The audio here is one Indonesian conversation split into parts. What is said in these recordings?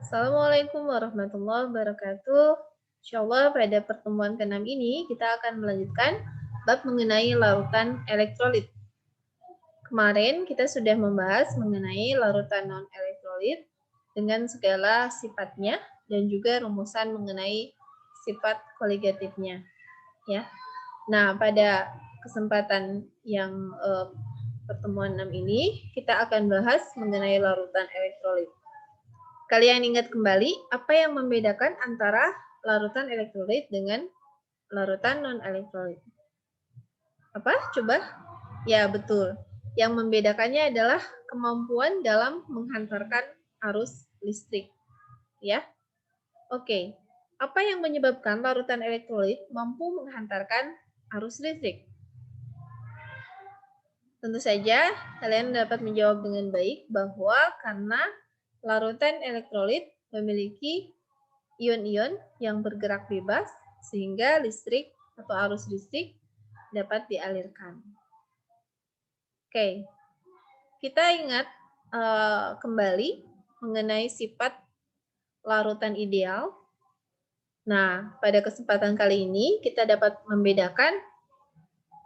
Assalamualaikum warahmatullahi wabarakatuh. Insyaallah pada pertemuan ke-6 ini kita akan melanjutkan bab mengenai larutan elektrolit. Kemarin kita sudah membahas mengenai larutan non-elektrolit dengan segala sifatnya dan juga rumusan mengenai sifat koligatifnya. Ya. Nah, pada kesempatan yang pertemuan 6 ini kita akan bahas mengenai larutan elektrolit. Kalian ingat kembali apa yang membedakan antara larutan elektrolit dengan larutan non-elektrolit? Apa? Coba. Ya, betul. Yang membedakannya adalah kemampuan dalam menghantarkan arus listrik. Ya. Oke. Apa yang menyebabkan larutan elektrolit mampu menghantarkan arus listrik? Tentu saja kalian dapat menjawab dengan baik bahwa karena larutan elektrolit memiliki ion-ion yang bergerak bebas sehingga listrik atau arus listrik dapat dialirkan. Oke, kita ingat kembali mengenai sifat larutan ideal. Nah, pada kesempatan kali ini kita dapat membedakan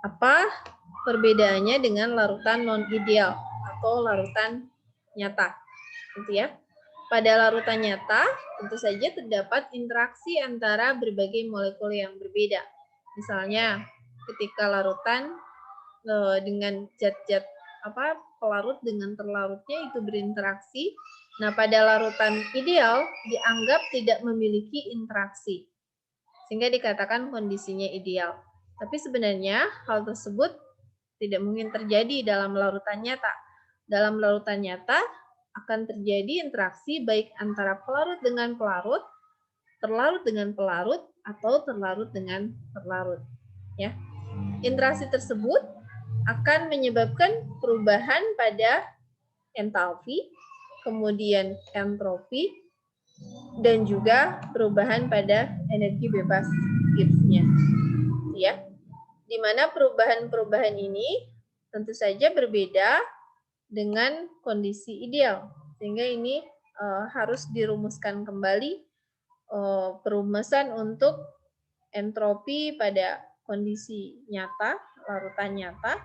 apa perbedaannya dengan larutan non-ideal atau larutan nyata. Gitu ya. Pada larutan nyata, tentu saja terdapat interaksi antara berbagai molekul yang berbeda. Misalnya, ketika larutan dengan zat-zat pelarut dengan terlarutnya itu berinteraksi. Nah, pada larutan ideal dianggap tidak memiliki interaksi, sehingga dikatakan kondisinya ideal. Tapi sebenarnya hal tersebut tidak mungkin terjadi dalam larutan nyata. Dalam larutan nyata akan terjadi interaksi baik antara pelarut dengan pelarut, terlarut dengan pelarut, atau terlarut dengan terlarut. Ya. Interaksi tersebut akan menyebabkan perubahan pada entalpi, kemudian entropi, dan juga perubahan pada energi bebas Gibbs-nya. Ya. Di mana perubahan-perubahan ini tentu saja berbeda dengan kondisi ideal. Sehingga ini harus dirumuskan kembali perumusan untuk entropi pada kondisi nyata, larutan nyata,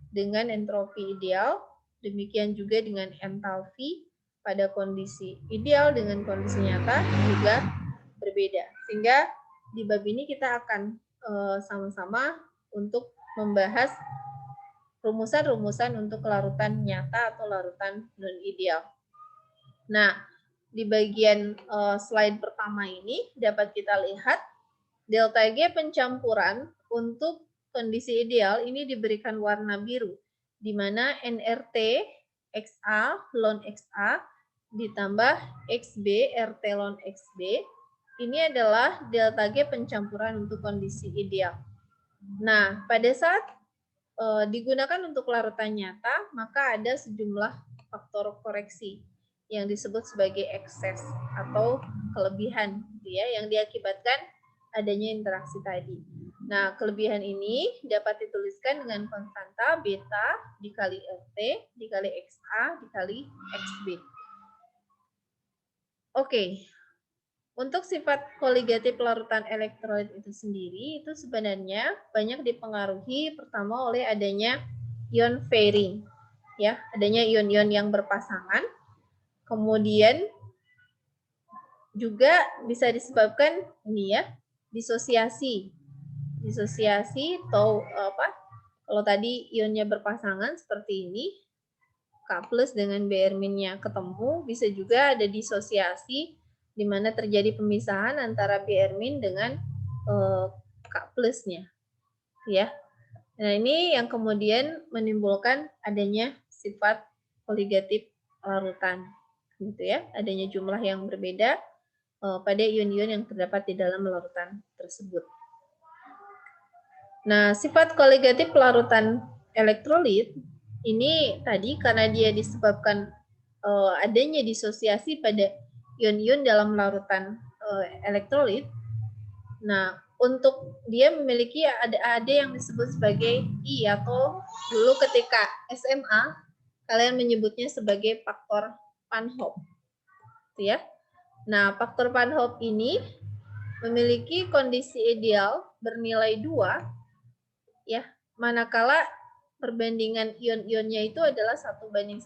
dengan entropi ideal, demikian juga dengan entalpi pada kondisi ideal dengan kondisi nyata juga berbeda. Sehingga di bab ini kita akan sama-sama untuk membahas rumusan-rumusan untuk larutan nyata atau larutan non-ideal. Nah, di bagian slide pertama ini dapat kita lihat delta G pencampuran untuk kondisi ideal ini diberikan warna biru, di mana NRT XA ln XA ditambah XB RT ln XB ini adalah delta G pencampuran untuk kondisi ideal. Nah, pada saat digunakan untuk larutan nyata, maka ada sejumlah faktor koreksi yang disebut sebagai ekses atau kelebihan ya, yang diakibatkan adanya interaksi tadi. Nah, kelebihan ini dapat dituliskan dengan konstanta beta dikali RT dikali XA dikali XB. Oke. Untuk sifat koligatif larutan elektrolit itu sendiri, itu sebenarnya banyak dipengaruhi pertama oleh adanya ion pairing, ya, adanya ion-ion yang berpasangan. Kemudian juga bisa disebabkan ini ya, disosiasi atau kalau tadi ionnya berpasangan seperti ini, K+ dengan Br-nya ketemu, bisa juga ada disosiasi di mana terjadi pemisahan antara Br- dengan K+-nya. Ya. Nah, ini yang kemudian menimbulkan adanya sifat koligatif larutan. Gitu ya, adanya jumlah yang berbeda pada ion-ion yang terdapat di dalam larutan tersebut. Nah, sifat koligatif larutan elektrolit ini tadi karena dia disebabkan adanya disosiasi pada ion-ion dalam larutan elektrolit. Nah, untuk dia memiliki ada yang disebut sebagai I atau dulu ketika SMA kalian menyebutnya sebaget faktor Van Hoff. Gitu ya. Nah, faktor Van Hoff ini memiliki kondisi ideal bernilai 2, ya, manakala perbandingan ion-ionnya itu adalah 1:1.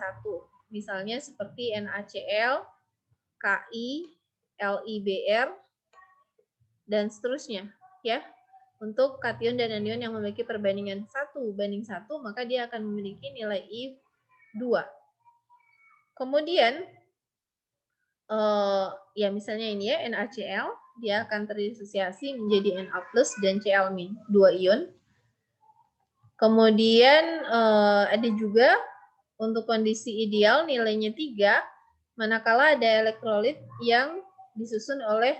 Misalnya seperti NaCl, Ki, LiBr, dan seterusnya, ya. Untuk kation dan anion yang memiliki perbandingan 1:1, maka dia akan memiliki nilai I 2. Kemudian, ya misalnya ini ya, NaCl, dia akan terdisosiasi menjadi Na+ dan Cl-, 2 ion. Kemudian ada juga untuk kondisi ideal nilainya 3, manakala ada elektrolit yang disusun oleh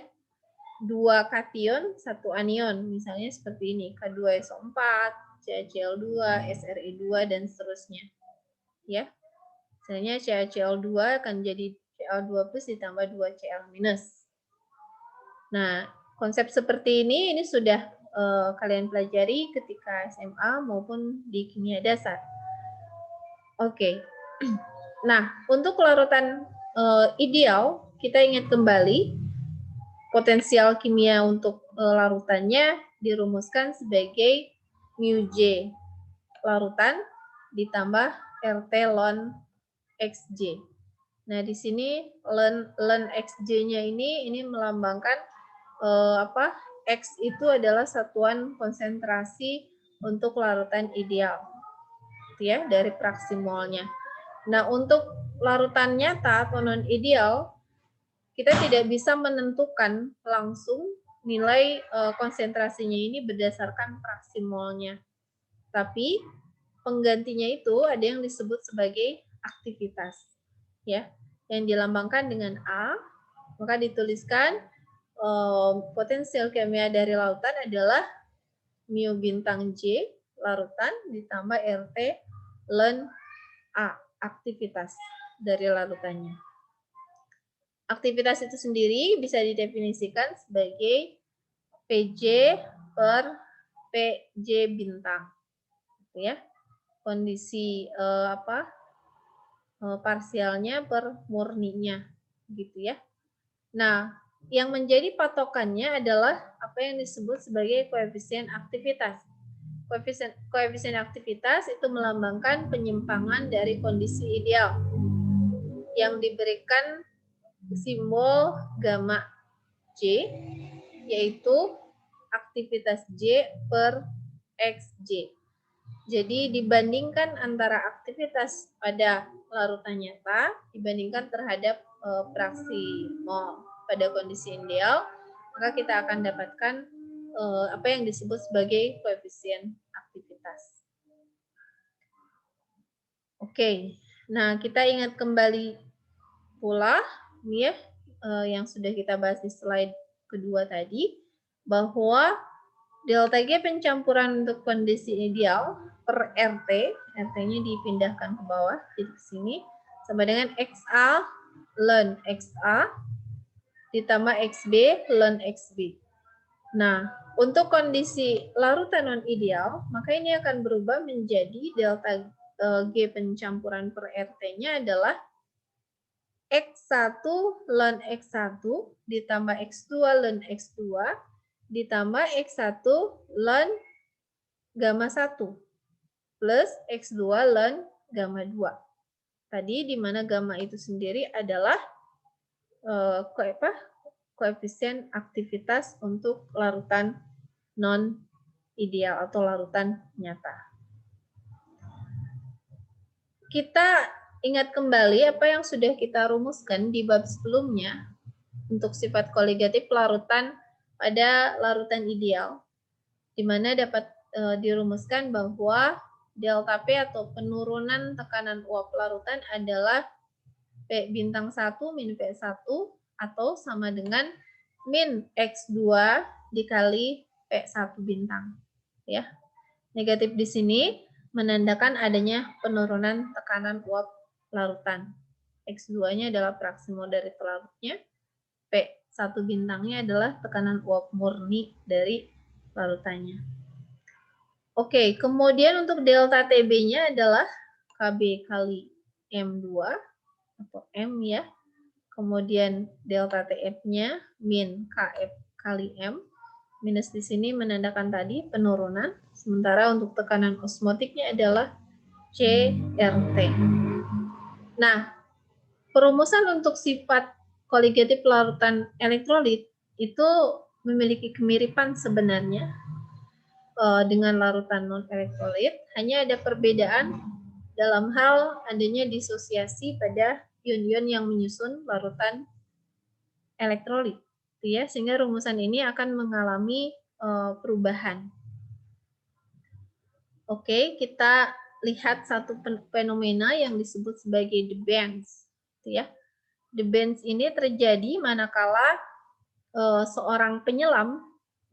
2 kation, 1 anion, misalnya seperti ini, K2SO4, CaCl2, SRI2, dan seterusnya. Ya, misalnya CaCl2 akan jadi Cl2+ ditambah 2 Cl-. Nah, konsep seperti ini sudah kalian pelajari ketika SMA maupun di kimia dasar. Oke. Nah, untuk larutan ideal, kita ingat kembali potensial kimia untuk larutannya dirumuskan sebagai μJ larutan ditambah RT ln XJ. Nah, di sini ln XJ-nya ini melambangkan X itu adalah satuan konsentrasi untuk larutan ideal, ya, dari fraksi molnya. Nah, untuk larutan nyata atau non ideal, kita tidak bisa menentukan langsung nilai konsentrasinya ini berdasarkan fraksi molnya. Tapi penggantinya itu ada yang disebut sebagai aktivitas, ya, yang dilambangkan dengan A. Maka dituliskan potensial kimia dari larutan adalah mu bintang J larutan ditambah RT ln A, aktivitas dari larutannya. Aktivitas itu sendiri bisa didefinisikan sebagai PJ per PJ bintang, gitu ya. Kondisi parsialnya per murninya, gitu ya. Nah, yang menjadi patokannya adalah apa yang disebut sebagai koefisien aktivitas. Koefisien aktivitas itu melambangkan penyimpangan dari kondisi ideal yang diberikan simbol gamma J, yaitu aktivitas J per XJ. Jadi dibandingkan antara aktivitas pada larutan nyata dibandingkan terhadap fraksi mol pada kondisi ideal, maka kita akan dapatkan apa yang disebut sebagai koefisien aktivitas. Oke, nah kita ingat kembali pula ya yang sudah kita bahas di slide kedua tadi, bahwa delta G pencampuran untuk kondisi ideal per RT, RT-nya dipindahkan ke bawah, jadi ke sini, sama dengan XA ln XA ditambah XB ln XB. Nah, untuk kondisi larutan non ideal, maka ini akan berubah menjadi delta G pencampuran per RT-nya adalah X1 ln X1 ditambah X2 ln X2 ditambah X1 ln gamma 1 plus X2 ln gamma 2. Tadi di mana gamma itu sendiri adalah koefisien aktivitas untuk larutan non ideal atau larutan nyata. Kita ingat kembali apa yang sudah kita rumuskan di bab sebelumnya untuk sifat koligatif larutan pada larutan ideal, di mana dapat dirumuskan bahwa delta P atau penurunan tekanan uap larutan adalah P bintang 1 min P1 atau sama dengan min X2 dikali P1 bintang. Ya. Negatif di sini menandakan adanya penurunan tekanan uap larutan. X2-nya adalah fraksi mol dari pelarutnya, P1 bintangnya adalah tekanan uap murni dari larutannya. Oke, kemudian untuk delta TB-nya adalah KB kali M2 atau M ya, kemudian delta TF-nya min KF kali M, minus di sini menandakan tadi penurunan, sementara untuk tekanan osmotiknya adalah CRT. Nah, perumusan untuk sifat koligatif larutan elektrolit itu memiliki kemiripan sebenarnya dengan larutan non-elektrolit, hanya ada perbedaan dalam hal adanya disosiasi pada ion-ion yang menyusun larutan elektrolit, ya, sehingga rumusan ini akan mengalami perubahan. Oke, kita lihat satu fenomena yang disebut sebagai the bands, ya. The bands ini terjadi manakala seorang penyelam,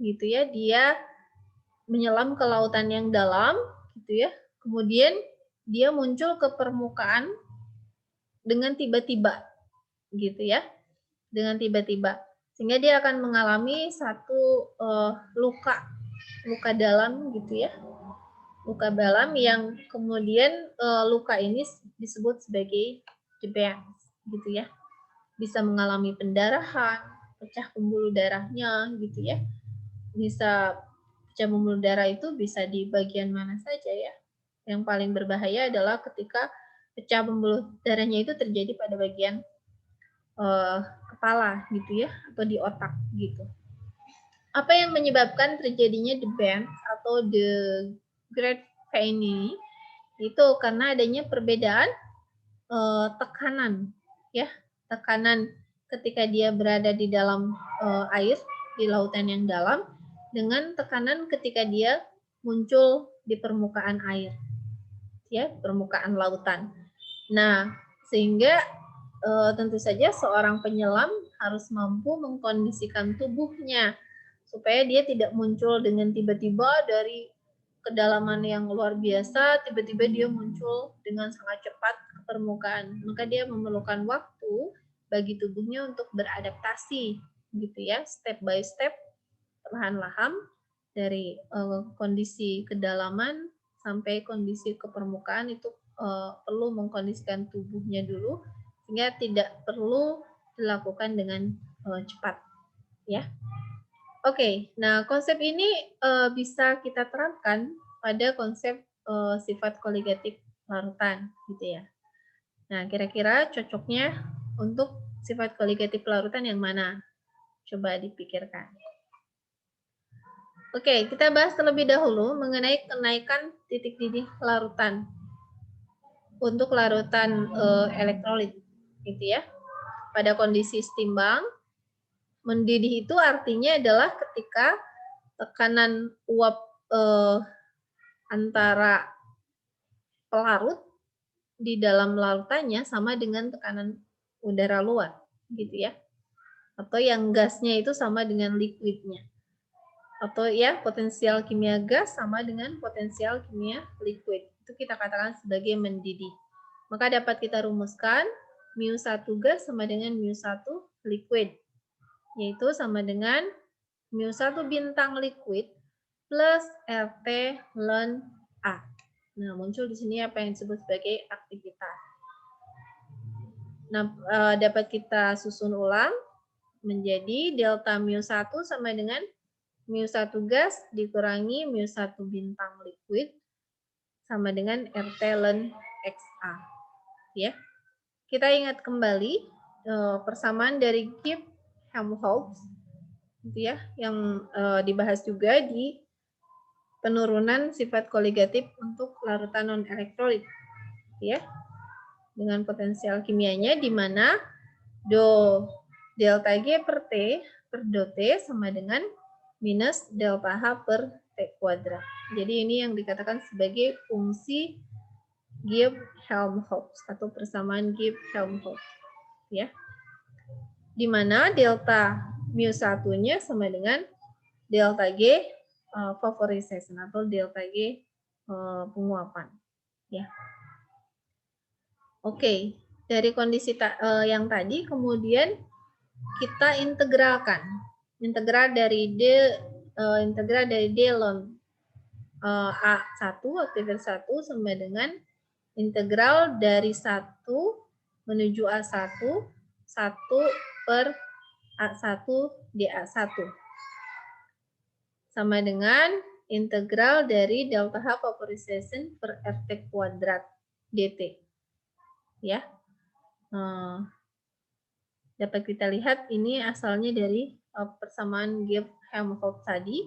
gitu ya, dia menyelam ke lautan yang dalam, gitu ya. Kemudian dia muncul ke permukaan dengan tiba-tiba, gitu ya, dengan tiba-tiba, sehingga dia akan mengalami satu luka dalam, gitu ya, luka dalam yang kemudian luka ini disebut sebagai the bands, gitu ya, bisa mengalami pendarahan, pecah pembuluh darahnya, gitu ya, bisa pecah pembuluh darah itu bisa di bagian mana saja ya. Yang paling berbahaya adalah ketika pecah pembuluh darahnya itu terjadi pada bagian kepala gitu ya, atau di otak gitu. Apa yang menyebabkan terjadinya the band atau the great pain ini? Itu karena adanya perbedaan tekanan ya, tekanan ketika dia berada di dalam air di lautan yang dalam dengan tekanan ketika dia muncul di permukaan air, ya, permukaan lautan. Nah, sehingga tentu saja seorang penyelam harus mampu mengkondisikan tubuhnya supaya dia tidak muncul dengan tiba-tiba dari kedalaman yang luar biasa, tiba-tiba dia muncul dengan sangat cepat ke permukaan. Maka dia memerlukan waktu bagi tubuhnya untuk beradaptasi, gitu ya, step by step, perlahan-lahan dari kondisi kedalaman sampai kondisi ke permukaan itu perlu mengkondisikan tubuhnya dulu sehingga tidak perlu dilakukan dengan cepat, ya. Oke, nah konsep ini bisa kita terapkan pada konsep sifat koligatif larutan, gitu ya. Nah, kira-kira cocoknya untuk sifat koligatif larutan yang mana? Coba dipikirkan. Oke, kita bahas terlebih dahulu mengenai kenaikan titik didih larutan untuk larutan elektrolit, gitu ya. Pada kondisi setimbang, mendidih itu artinya adalah ketika tekanan uap antara pelarut di dalam larutannya sama dengan tekanan udara luar, gitu ya. Atau yang gasnya itu sama dengan liquidnya. Atau ya potensial kimia gas sama dengan potensial kimia liquid. Itu kita katakan sebagai mendidih. Maka dapat kita rumuskan mu1 gas sama dengan mu1 liquid. Yaitu sama dengan mu1 bintang liquid plus RT ln A. Nah, muncul di sini apa yang disebut sebagai aktivitas. Nah, dapat kita susun ulang menjadi delta mu1 sama dengan mu1 gas dikurangi mu1 bintang liquid sama dengan RT ln XA. Ya. Kita ingat kembali persamaan dari Gibbs-Helmholtz, gitu ya, yang dibahas juga di penurunan sifat koligatif untuk larutan non-elektrolit, ya, dengan potensial kimianya di mana do delta G per T per do T sama dengan minus delta H per T kuadrat. Jadi ini yang dikatakan sebagai fungsi Gibbs-Helmholtz atau persamaan Gibbs-Helmholtz, ya, di mana delta mu1-nya sama dengan delta G vaporization atau delta G penguapan, ya. Oke, dari kondisi yang tadi kemudian kita integralkan. Integral dari D ln A1 aktivitas 1 sama dengan integral dari 1 menuju A1 per A1 dA1. Sama dengan integral dari delta H vaporization per RT kuadrat dt. Ya. Dapat kita lihat ini asalnya dari persamaan Gibbs-Helmholtz tadi.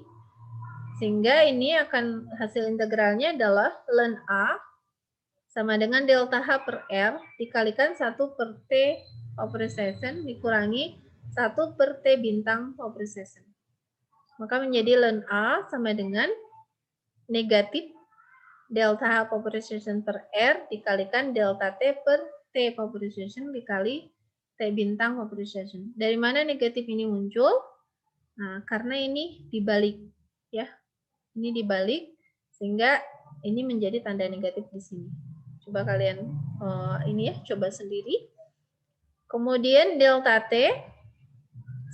Sehingga ini akan hasil integralnya adalah ln A sama dengan delta H per R dikalikan 1 per T vaporization dikurangi 1 per T bintang vaporization. Maka menjadi ln A sama dengan negatif delta H vaporization per R dikalikan delta T per T vaporization dikali T bintang vaporization. Dari mana negatif ini muncul? Nah, karena ini dibalik ya. Ini dibalik sehingga ini menjadi tanda negatif di sini. Coba kalian ini ya, coba sendiri. Kemudian delta T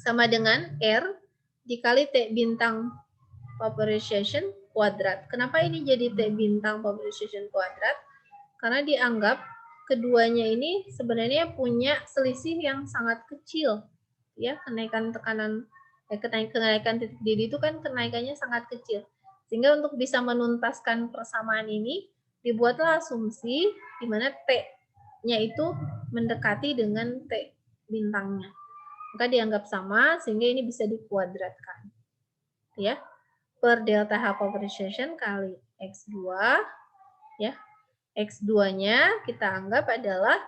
sama dengan R dikali T bintang vaporization kuadrat. Kenapa ini jadi T bintang vaporization kuadrat? Karena dianggap keduanya ini sebenarnya punya selisih yang sangat kecil. Ya, kenaikan titik didih itu kan kenaikannya sangat kecil. Sehingga untuk bisa menuntaskan persamaan ini dibuatlah asumsi di mana T-nya itu mendekati dengan T bintangnya. Maka dianggap sama sehingga ini bisa dikuadratkan. Ya. Per delta H vaporization kali X2 ya. X2-nya kita anggap adalah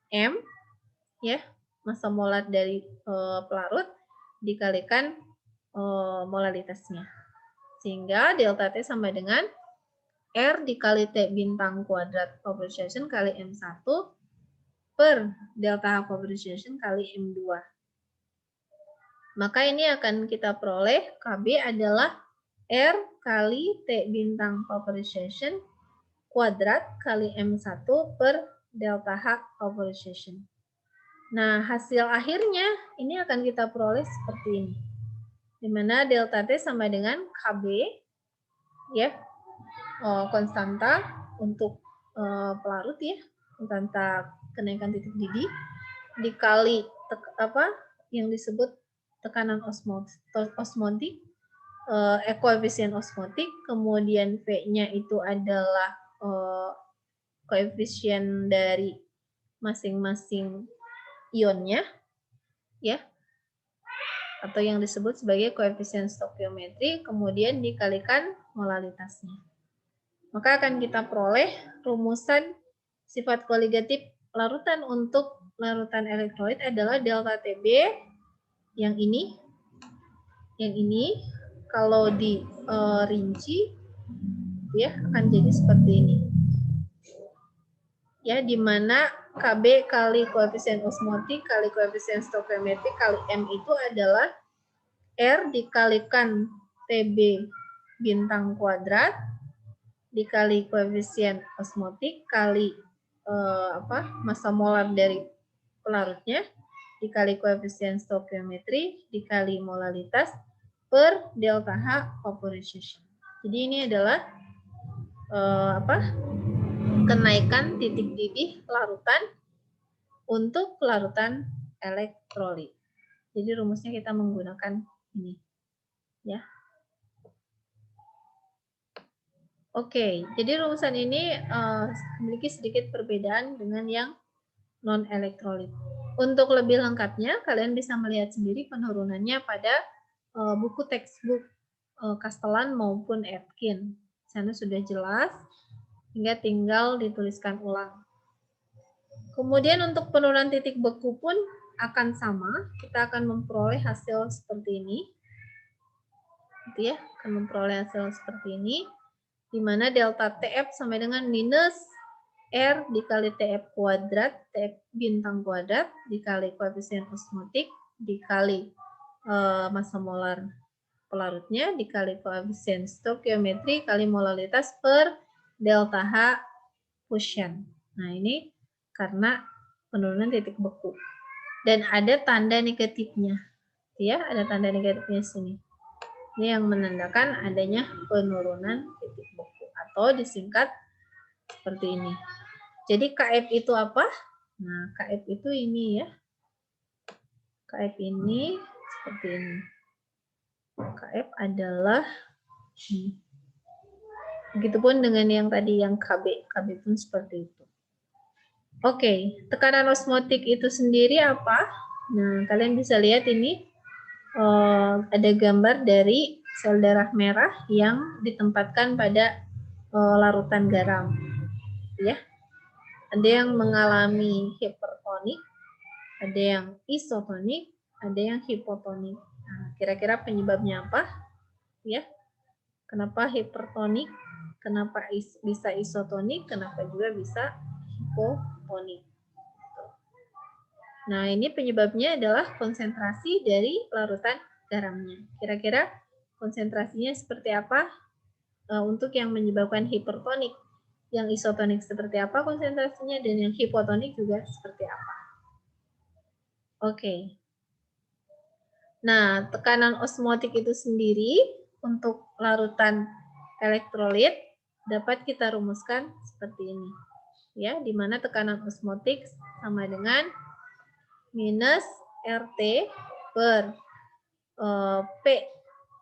M ya, massa molar dari pelarut dikalikan molaritasnya. Sehingga delta T sama dengan R dikali T bintang kuadrat vaporization kali M1 per delta H vaporization kali M2. Maka ini akan kita peroleh KB adalah R kali T bintang vaporization kuadrat kali M1 per delta H vaporization. Nah, hasil akhirnya ini akan kita peroleh seperti ini. Di mana delta T sama dengan KB ya. Konstanta untuk pelarut ya, konstanta kenaikan titik didih dikali yang disebut tekanan osmotik, koefisien osmotik, kemudian V-nya itu adalah koefisien dari masing-masing ionnya ya, atau yang disebut sebagai koefisien stokiometri, kemudian dikalikan molaritasnya. Maka akan kita peroleh rumusan sifat koligatif larutan untuk larutan elektrolit adalah delta Tb yang ini kalau dirinci ya akan jadi seperti ini. Ya, di mana Kb kali koefisien osmotik kali koefisien stokiometrik kali M itu adalah R dikalikan Tb bintang kuadrat dikali koefisien osmotik kali massa molar dari pelarutnya dikali koefisien stokiometri dikali molaritas per delta H vaporization. Jadi ini adalah kenaikan titik didih larutan untuk larutan elektrolit. Jadi rumusnya kita menggunakan ini ya. Oke, jadi rumusan ini memiliki sedikit perbedaan dengan yang non-elektrolit. Untuk lebih lengkapnya, kalian bisa melihat sendiri penurunannya pada buku textbook Castellan maupun Aitken. Di sana sudah jelas, hingga tinggal dituliskan ulang. Kemudian untuk penurunan titik beku pun akan sama, kita akan memperoleh hasil seperti ini. Gitu ya, akan memperoleh hasil seperti ini. Di mana delta TF sama dengan minus R dikali TF kuadrat, TF bintang kuadrat, dikali koefisien osmotik, dikali massa molar pelarutnya, dikali koefisien stokiometri, kali molaritas per delta H fusion. Nah, ini karena penurunan titik beku. Dan ada tanda negatifnya. Ya, ada tanda negatifnya sini. Ini yang menandakan adanya penurunan titik beku atau disingkat seperti ini. Jadi KF itu apa? Nah, KF itu ini ya. KF ini seperti ini. KF adalah begitupun dengan yang tadi yang KB. KB pun seperti itu. Oke, tekanan osmotik itu sendiri apa? Nah, kalian bisa lihat ini ada gambar dari sel darah merah yang ditempatkan pada larutan garam. Ya, ada yang mengalami hipertonik, ada yang isotonik, ada yang hipotonik. Nah, kira-kira penyebabnya apa? Ya, kenapa hipertonik? Kenapa bisa isotonik? Kenapa juga bisa hipotonik? Nah, ini penyebabnya adalah konsentrasi dari larutan garamnya. Kira-kira konsentrasinya seperti apa untuk yang menyebabkan hipertonik? Yang isotonik seperti apa konsentrasinya, dan yang hipotonik juga seperti apa? Oke. Nah, tekanan osmotik itu sendiri untuk larutan elektrolit dapat kita rumuskan seperti ini. Ya, di mana tekanan osmotik sama dengan minus RT per P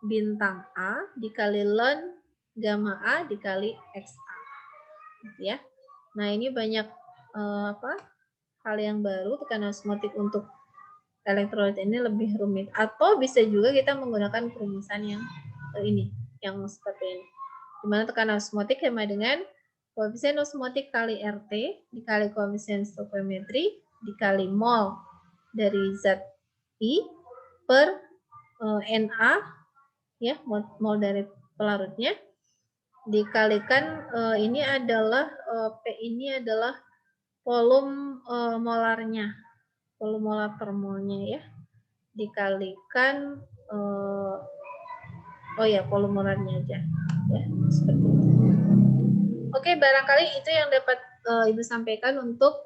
bintang A dikali ln gamma A dikali XA. Ya. Nah, ini banyak hal yang baru. Tekanan osmotik untuk elektrolit ini lebih rumit, atau bisa juga kita menggunakan perumusan yang ini, yang seperti ini, dimana tekanan osmotik sama dengan koefisien osmotik kali RT dikali koefisien stoichiometri dikali mol dari zat I per Na, ya, mol dari pelarutnya, dikalikan ini adalah P ini adalah volume molarnya, volume molar per molnya, ya, dikalikan volume molarnya aja, ya, seperti itu. Oke, barangkali itu yang dapat Ibu sampaikan untuk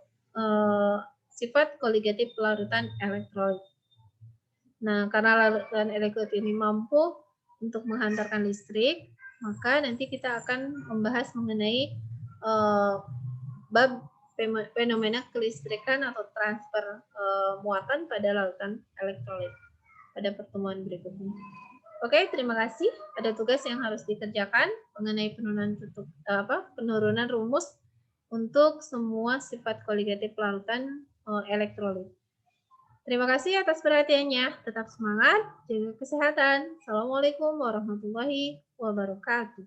sifat koligatif larutan elektrolit. Nah, karena larutan elektrolit ini mampu untuk menghantarkan listrik, maka nanti kita akan membahas mengenai bab fenomena kelistrikan atau transfer muatan pada larutan elektrolit pada pertemuan berikutnya. Oke, terima kasih. Ada tugas yang harus dikerjakan mengenai penurunan rumus untuk semua sifat koligatif larutan elektrolit. Terima kasih atas perhatiannya. Tetap semangat, jaga kesehatan. Assalamualaikum warahmatullahi wabarakatuh.